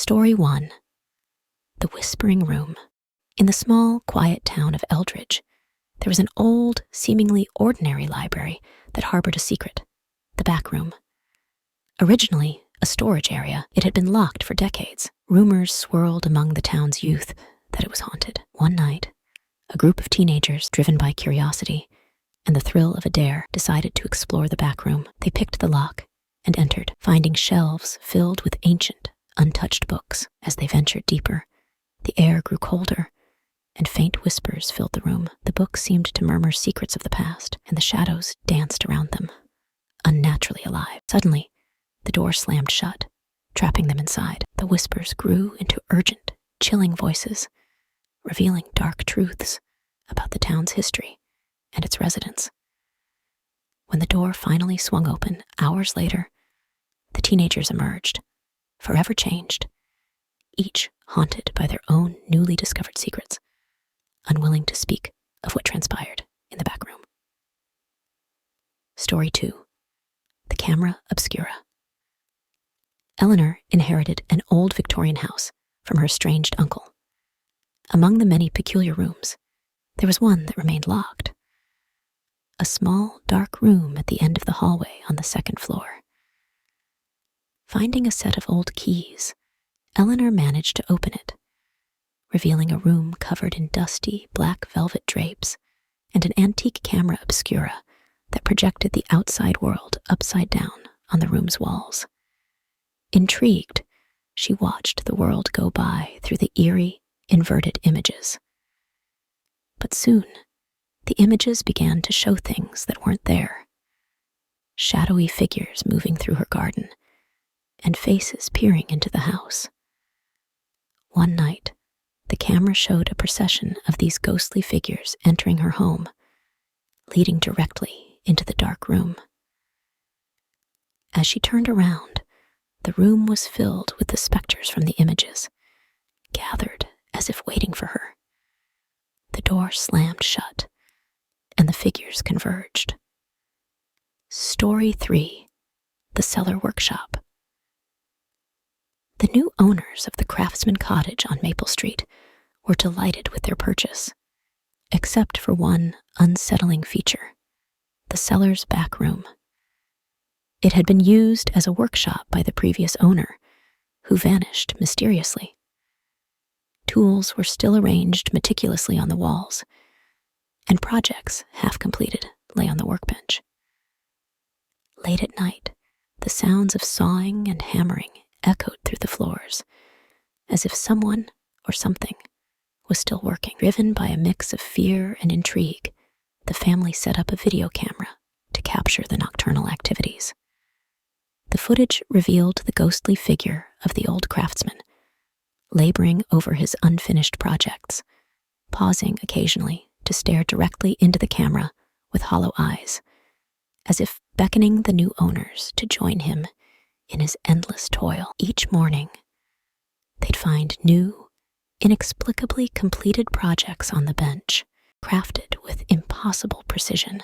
Story 1. The Whispering Room. In the small, quiet town of Eldridge, there was an old, seemingly ordinary library that harbored a secret, the back room. Originally a storage area, it had been locked for decades. Rumors swirled among the town's youth that it was haunted. One night, a group of teenagers, driven by curiosity and the thrill of a dare, decided to explore the back room. They picked the lock and entered, finding shelves filled with ancient, untouched books. As they ventured deeper, the air grew colder, and faint whispers filled the room. The books seemed to murmur secrets of the past, and the shadows danced around them, unnaturally alive. Suddenly, the door slammed shut, trapping them inside. The whispers grew into urgent, chilling voices, revealing dark truths about the town's history and its residents. When the door finally swung open, hours later, the teenagers emerged, forever changed, each haunted by their own newly discovered secrets, unwilling to speak of what transpired in the back room. Story 2. The Camera Obscura. Eleanor inherited an old Victorian house from her estranged uncle. Among the many peculiar rooms, there was one that remained locked. A small, dark room at the end of the hallway on the second floor. Finding a set of old keys, Eleanor managed to open it, revealing a room covered in dusty, black velvet drapes and an antique camera obscura that projected the outside world upside down on the room's walls. Intrigued, she watched the world go by through the eerie, inverted images. But soon, the images began to show things that weren't there. Shadowy figures moving through her garden, and faces peering into the house. One night, the camera showed a procession of these ghostly figures entering her home, leading directly into the dark room. As she turned around, the room was filled with the specters from the images, gathered as if waiting for her. The door slammed shut, and the figures converged. Story 3. The Cellar Workshop. The new owners of the Craftsman Cottage on Maple Street were delighted with their purchase, except for one unsettling feature: the cellar's back room. It had been used as a workshop by the previous owner, who vanished mysteriously. Tools were still arranged meticulously on the walls, and projects, half completed, lay on the workbench. Late at night, the sounds of sawing and hammering echoed through the floors, as if someone or something was still working. Driven by a mix of fear and intrigue, the family set up a video camera to capture the nocturnal activities. The footage revealed the ghostly figure of the old craftsman, laboring over his unfinished projects, pausing occasionally to stare directly into the camera with hollow eyes, as if beckoning the new owners to join him in his endless toil. Each morning, they'd find new, inexplicably completed projects on the bench, crafted with impossible precision.